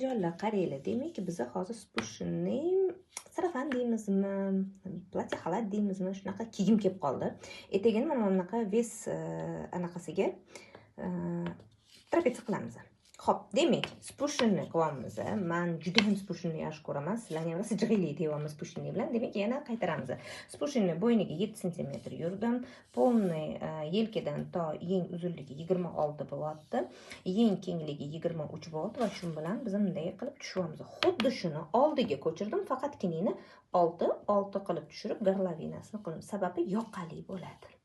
Jonlar, qaranglar, demak biz hozir spushni sarafan deymizmi, platya xalat deymizmi, shunaqa kiyim kelib qoldi. Etagini mana bunaqa ves anaqasiga trapetsa qilamiz. Xo'p, demak, spushni qilyapmiz. Men juda ham spushni yaxshi ko'raman. Sizlarni ham sijig'ili deyapmiz spushni bilan. Demak, yana qaytaramiz. Spushni bo'yniga 7 sm yurdim. Polniy yelkadan to yeng uzunligi 26 bo'lyapti. Yeng kengligi 23 bo'lyapti va shu bilan biz bunday qilib tushyapmiz. Xuddi shuni oldiga ko'chirdim, faqatgina 6 qilib tushirib garlavinasini qildim. Sababi yoqali bo'ladi.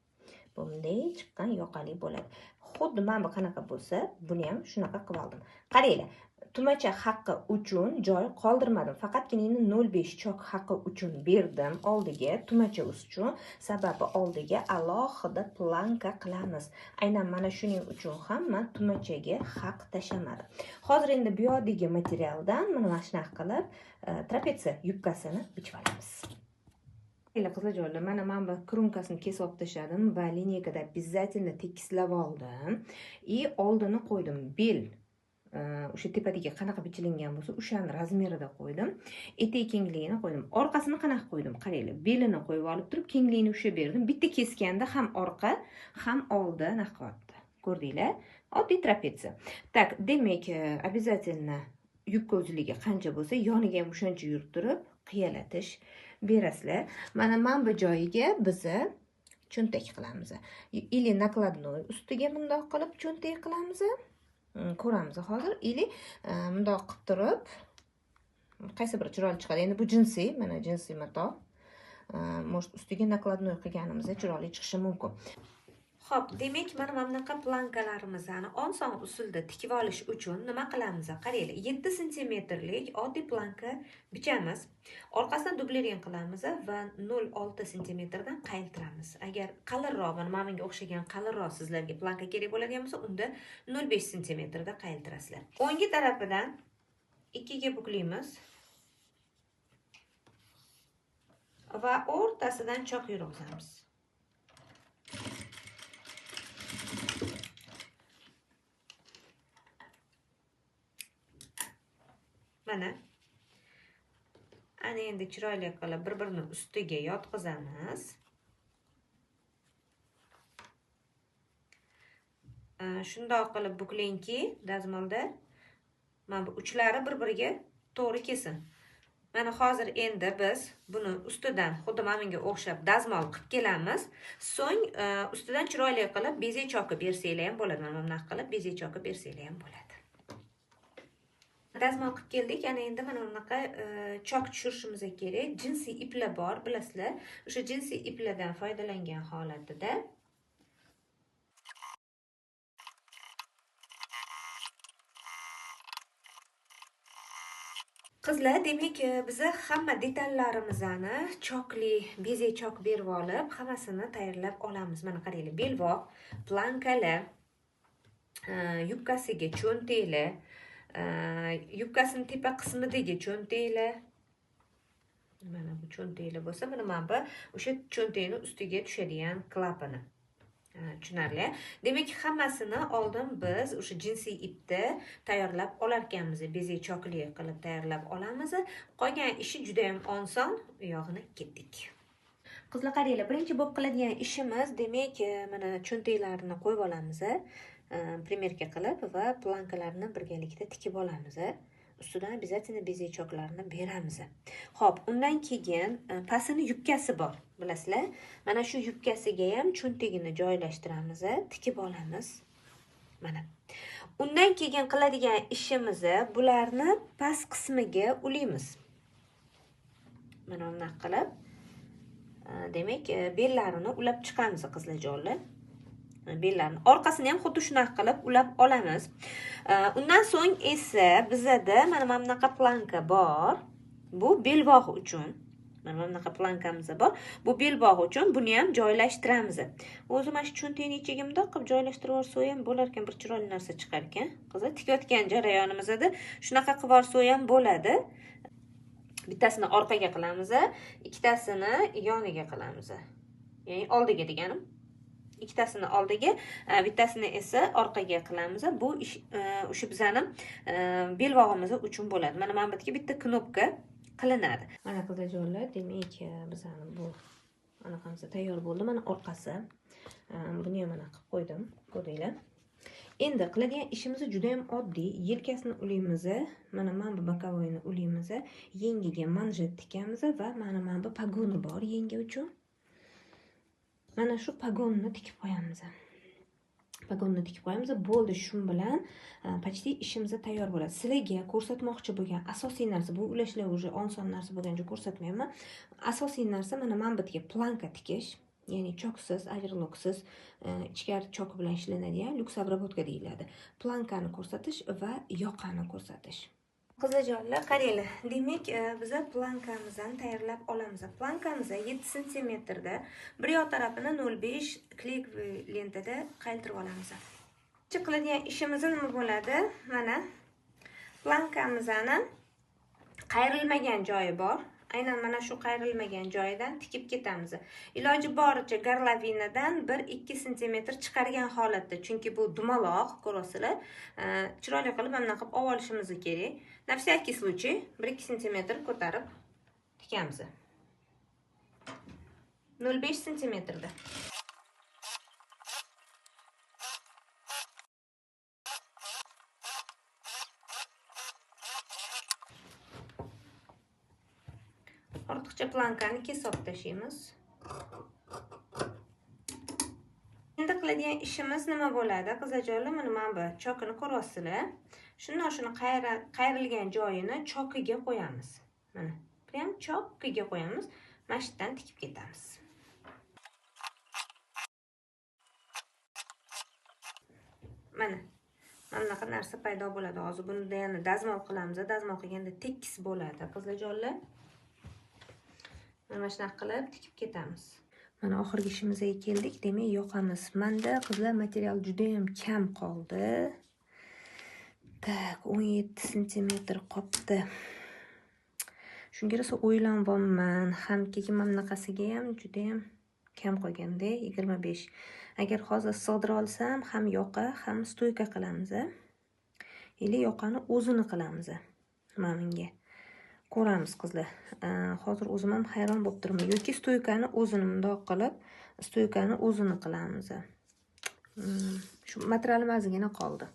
Bunday chiqqan yoqali bo'ladi. Xuddi mana bu qanaqa bo'lsa, buni ham shunaqa qilib oldim. Qaranglar, tumacha haqqi uchun joy qoldirmadim. Faqatgina 0.5 chok haqqi uchun berdim oldiga, tumacha uchun. Sababi oldiga alohida planka qilamiz. Aynan mana shuning uchun ham men tumachaga haq tashlamadim. Hozir endi bu yerdagi materialdan mana shunaqa qilib trapetsa yubkasini bichib olamiz. Qizlarjonlar, mana men bu krunkasini kesib olib tashladim va lineykada обязательно tekislab oldim. Oldini qo'ydim bel. O'sha tepadagi qanaqa bichilingan bo'lsa, o'shaning razmerida qo'ydim. Etek kengligini qo'ydim. Orqasini qanaqa qo'ydim? Qaranglar, belini qo'yib olib turib, kengligini o'sha berdim. Bitta keskanda ham orqa, ham oldi naqyapti. Ko'rdinglar? Oddiy trapetsa. Tak, demak, обязательно yubka uzunligi qancha bo'lsa, yoniga ham o'shancha yurib turib, qiyalatish berasizlar. Mana bu joyiga biz cho'ntak qilamiz. Или накладной ustiga bundoq qilib cho'ntak qilamiz. Ko'ramiz hozir. Или bundoq qilib turib qaysi biri chiroyli chiqadi. Endi bu jinsiy, mana jinsiy mato. Может, ustiga накладной qilganimizda chiroyli chiqishi mumkin. Xo'p, demak, mana bunaqa plankalarimizni oson usulda tikib olish uchun nima qilamiz? Qaranglar, 7 sm-lik oddiy planka bichamiz. Orqasidan dublering qilamiz va 0.6 sm dan qayiltiramiz. Agar qalinroq, mana menga o'xshagan qalinroq sizlarga planka kerak bo'ladigan bo'lsa, unda 0.5 sm da qayiltirasizlar. O'nggi tarafidan 2 ga buklaymiz va o'rtasidan choq yurg'izamiz. Mana ana endi chiroyli qilib bir-birini ustiga yotqizamiz. Shundoq qilib buklangki, dazmolda mana bu uchlari bir-biriga to'g'ri kelsin. Mana hozir endi biz buni ustidan xuddi menga o'xshab dazmol qilib kelamiz. So'ng ustidan chiroyli qilib bezak choki bersanglar ham bo'ladi. Mana bunaqa qilib bezak choki bersanglar ham bo'ladi. Dazmol qilib keldik. Ana endi mana bunaqa chok tushirishimiz kerak. Jinsiy iplar bor, bilasizlar. O'sha jinsiy iplardan foydalangan holatida qizlar, demak, biz hamma detallarimizni chokli, bezak chok berib olib, hammasini tayyorlab olamiz. Mana qaranglar, belvoq, plankalar, yubkasiga cho'ntaklar, yubkasining tepa qismidagi cho'ntaklar. Mana bu cho'ntaklar bo'lsa, mana bu o'sha cho'ntakning ustiga tushadigan klapani. Tushunarli. Demak, hammasini oldin biz o'sha jinsiy ipda tayyorlab olar ekanmiz. Bezak chokli qilib tayyorlab olamiz. Qolgan ishi juda ham oson. U yog'ini ketdik. Qizlar, qaranglar, birinchi bo'lib qiladigan ishimiz, demak, mana cho'ntaklarni qo'yib olamiz. Primerka qilib va plankalarni birgalikda tikib olamiz. Ustidan обязательно bezak choklarni beramiz. Xo'p, undan keyin pasini yubkasi bor, bilasizlar. Mana shu yubkasiga ham cho'ntagini joylashtiramiz, tikib olamiz. Mana. Undan keyin qiladigan ishimiz bularni past qismiga ulaymiz. Mana bunday qilib, demak, bellarini ulab chiqamiz, qizlarjonlar. Bellarni orqasini ham xuddi shunaqa qilib ulab olamiz. Undan so'ng esa bizda mana bunaqa planka bor. Bu belbog' uchun. Mana bunaqa plankamiz bor. Bu belbog' uchun buni ham joylashtiramiz. O'zi mana shu cho'ntakning ichiga bundoq qilib joylashtirib olsa ham bo'lar ekan, bir chiroyli narsa chiqar ekan. Qizlar, tikayotgan jarayonimizda shunaqa qilib olsa ham bo'ladi. Bittasini orqaga qilamiz, ikkitasini yoniga qilamiz. Ya'ni oldiga deganim. ikkitasini oldiga, bittasini esa orqaga qilamiz. Bu o'sha bizning belbog'imiz uchun bo'ladi. Mana bu yerga bitta knopka qilinadi. Mana qizajonlar, demak, bizning bu anaqamiz tayyor bo'ldi. Mana orqasi. Buni ham mana qilib qo'ydim, ko'rdinglar. Endi qiladigan ishimiz juda ham oddiy. Yelkasini ulaymiz, mana bu bokovoyni ulaymiz, yengiga manjet tikamiz va mana bu pagoni bor yengi uchun. Mana shu pagonni tikib qo'yamiz. Pagonni tikib qo'yamiz. Bo'ldi, shu bilan почти ishimiz tayyor bo'ladi. Sizlarga ko'rsatmoqchi bo'lgan asosiy narsa, bu ulashlar уже oson narsa bo'lgancha ko'rsatmayman. Asosiy narsa mana bu yerga planka tikish. Ya'ni choksiz, overloksiz, ichkari chok bilan ishlanadigan lyuks обработка deyiladi. Plankani ko'rsatish va yoqani ko'rsatish. Qizajonlar, qaranglar. Demak, biz plankamizni tayyorlab olamiz. Plankamiz 7 sm da, bir yoq tarafini 0.5 klik lentada qaytirib olamiz. Qiladigan ishimiz nima bo'ladi? Mana plankamizni qayrilmagan joyi bor. Aynan mana shu qayrilmagan joyidan tikib ketamiz. Iloji boricha garlavinadan 1-2 sm chiqargan holatda, chunki bu dumaloq, ko'rasizlar. Chiroyli qilib mana qilib olishimiz kerak. Na всякий случай 1-2 sm ko'tarib tikamiz. 0.5 sm da. Ortiqcha plankani kesib tashlaymiz. Endi qiladigan ishimiz nima bo'ladi? Qizajonlar, mana bu chokini ko'rasizlar. Shuni qayrilgan joyini chokiga qo'yamiz. Mana, prям chokiga qo'yamiz. Mana shu yerdan tikib ketamiz. Mana bunaqa narsa paydo bo'ladi. Hozir buni yana dazmol qilamiz. Dazmol qilganda tekis bo'ladi, qizajonlar. Mana shunaqa qilib tikib ketamiz. Mana oxirgi ishimizga keldik. Demak, yoqamiz. Menda qizlar material juda ham kam qoldi. Tak, 17 sm qoldi. Shunga rosa o'ylanibman. Ham keyin mana bunaqasiga ham juda ham kam qolganda 25. Agar hozir sig'dira olsam, ham yoqa, ham stoyka qilamiz. Или yoqani o'zini qilamiz. Mana bunga. Ko'ramiz qizlar. Hozir o'zim ham hayron bo'lib turibman. Yoki stoykani o'zini bundoq qilib, stoykani o'zini qilamiz. Shu materialim ozgina qoldi.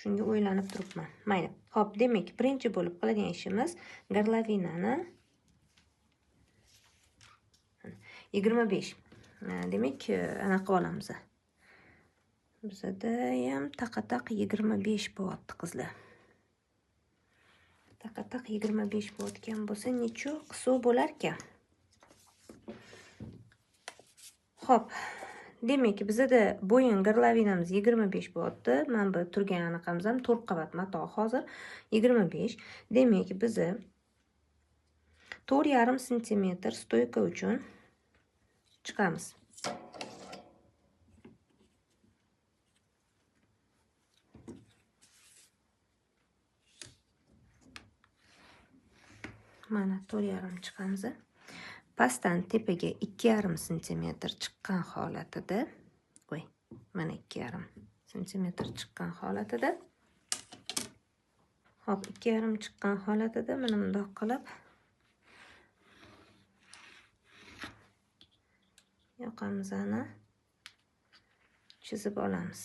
Shunga o'ylanib turibman. Mayli. Xo'p, demak, birinchi bo'lib qiladigan ishimiz garlavinani 25. Demak, ana qilib olamiz. Bizda ham taqataq 25 bo'lyapti qizlar. Taqataq 25 bo'layotgan bo'lsa, necha qisov bo'lar ekan? Xo'p, demak, bizda bo'yin garlavinamiz 25 bo'lyapti. Mana bu turgan anaqamiz ham 4 qavat mato hozir 25. Demak, biz 4,5 sm stoyka uchun chiqamiz. Mana 4,5 chiqamiz. Pastdan tepaga 2,5 sm chiqqan holatida, mana 2,5 sm chiqqan holatida. Hop, 2,5 chiqqan holatida mana bundoq qilib yoqamizni chizib olamiz.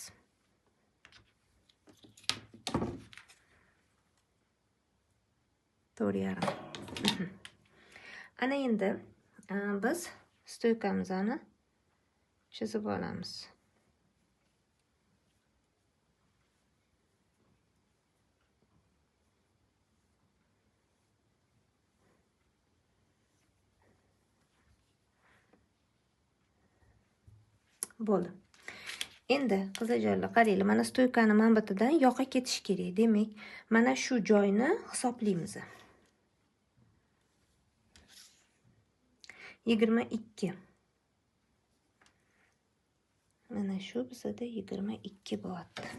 Ana endi biz stoykamizni chizib olamiz. Bo'ldi. Endi qizajonlar, qaranglar, mana stoykani manbatidan yoqa ketish kerak. Demak, mana shu joyni hisoblaymiz. 22. Mana shu bizda 22 bo'lyapti.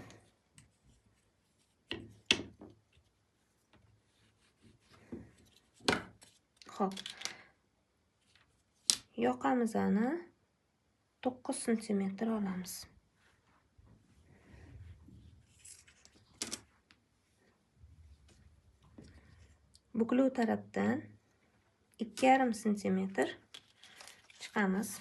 Xo'p. Yoqamizni 9 santimetr olamiz. Bukluv tarafdan 2,5 santimetr chiqamiz.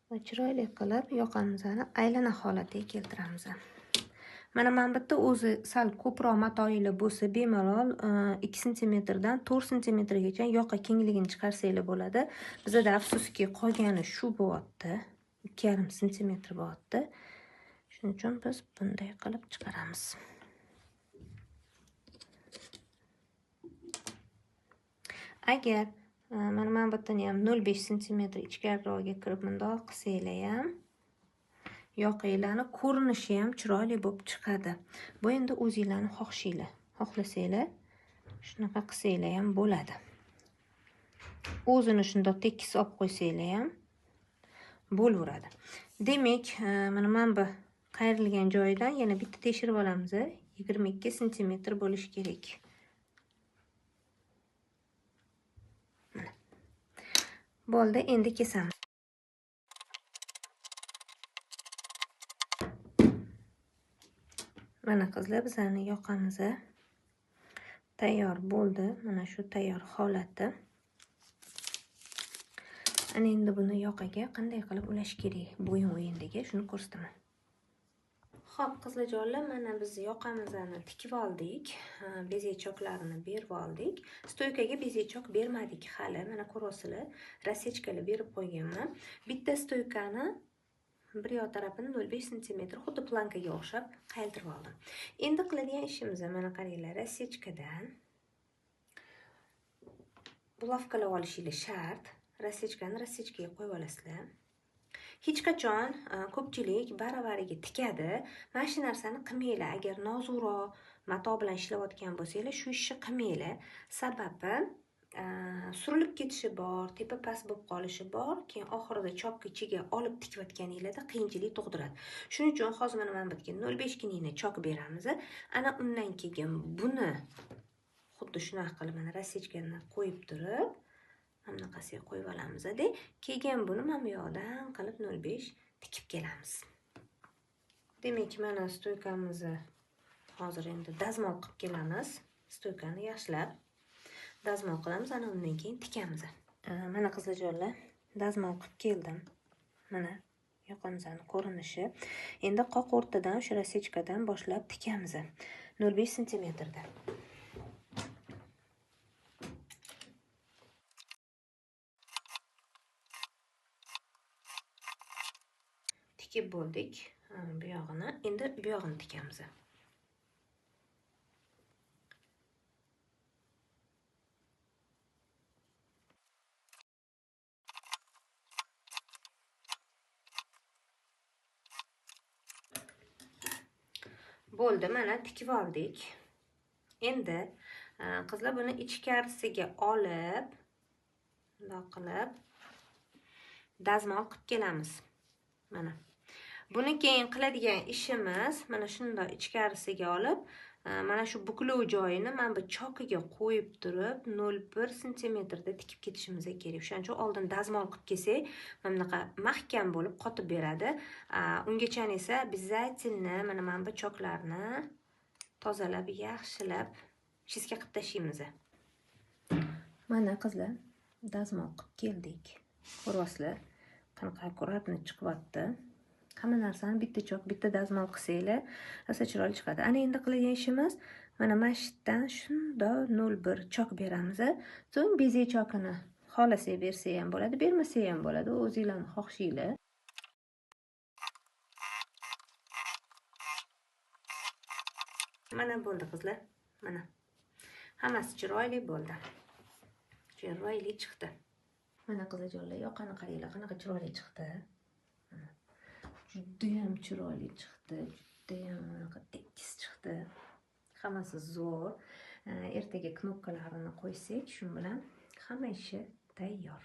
Va chiroyli qilib yoqamizni aylana holatiga keltiramiz. Mana bitta o'zi sal ko'proq matoyili bo'lsa, bemalol 2 santimetrdan 4 santimetrgacha yoqa kengligini chiqarsanglar bo'ladi. Bizda afsuski qolgani shu bo'lyapti. 2,5 santimetr bo'lyapti. Shuning uchun biz bunday qilib chiqaramiz. Agar mana bittani ham 0,5 santimetr ichkariroqga kirib bundoq qilsanglar ham yoqinglarni ko'rinishi ham chiroyli bo'lib chiqadi. Bu endi o'zinglarning xohishinglar. Xohlasanglar shunaqa qilsanglar ham bo'ladi. O'zini shundoq tekis olib qo'ysanglar ham bo'laveradi. Demak, mana bu qayrilgan joyidan yana bitta tekshirib olamiz. 22 santimetr bo'lishi kerak. Bo'ldi, endi kesamiz. Mana qizlar, bizlarning yoqamiz tayyor bo'ldi. Mana shu tayyor holati. Ana endi buni yoqaga qanday qilib ulash kerak? Bo'yin o'yindagi shuni ko'rsataman. Xo'p, qizlarjonlar, mana biz yoqamizni tikib oldik. Bezechoklarini berib oldik. Stoykaga bezechok bermadik hali. Mana ko'rasizlar, rasechkalar berib qo'yganman. Bitta stoykani bir yoq tarafini 0,5 santimetr xuddi plankaga o'xshab qayiltirib oldim. Endi qiladigan ishimiz mana qaranglar, rasechkadan bulavkalab olishingiz shart. Rasechkani rasechkaga qo'yib olasizlar. Hech qachon ko'pchilik baravariga tikadi. Mana shu narsani qilmanglar. Agar nozukroq mato bilan ishlayotgan bo'lsanglar, shu ishni qilmanglar. Sababi surilib ketishi bor, tepa past bo'lib qolishi bor, keyin oxirida chokni ichiga olib tikayotganinglarda qiyinchilik tug'diradi. Shuning uchun hozir mana bizga 0,5 kinini chok beramiz. Ana undan keyin buni xuddi shunaqa qilib mana rasechkani qo'yib turib, mana bunaqasiga qo'yib olamiz-da. Keyin buni mana bu yoqdan qilib 0,5 tikib kelamiz. Demak, mana stoykamizni hozir endi dazmol qilib kelamiz. Stoykani yaxshilab dazmol qilamiz, ana undan keyin tikamiz. Mana qizlarjonlar, dazmol qilib keldim. Mana yoqamizning ko'rinishi. Endi qoq o'rtadan o'sha rasechkadan boshlab tikamiz. 0,5 santimetrda. Tikib bo'ldik bu yog'ini. Endi bu yog'ini tikamiz. Bo'ldi, mana tikib oldik. Endi qizlar buni ichkarisiga olib, bundoq qilib dazmol qilib kelamiz. Mana. Buni keyin qiladigan ishimiz mana shunday ichkarisiga olib, mana shu bukluv joyini mana bu chokiga qo'yib turib 0,1 santimetrda tikib ketishimiz kerak. Shuning uchun oldin dazmol qilib kelsak, mana bunaqa mahkam bo'lib qotib beradi. Ungacha esa обязательно mana bu choklarni tozalab, yaxshilab chiska qilib tashlaymiz. Mana qizlar, dazmol qilib keldik. Ko'ryapsizlar, qanaqa akkuratni chiqyapti. Hamma narsani bitta chok, bitta dazmol qilsanglar, rosa chiroyli chiqadi. Ana endi qiladigan ishimiz mana mashitdan shunday 0,1 chok beramiz. So'ng bezechokini xohlasangiz bersa ham bo'ladi, bermasa ham bo'ladi, o'zingizlarning xohishinglar. Mana bo'ldi qizlar. Mana. Hammasi chiroyli bo'ldi. Chiroyli chiqdi. Mana qizlarjonlar, yoqani qaranglar, qanaqa chiroyli chiqdi. Juda ham chiroyli chiqdi. Juda ham tekis chiqdi. Hammasi zo'r. Ertaga knopkalarini qo'ysak, shu bilan hamma ishi tayyor.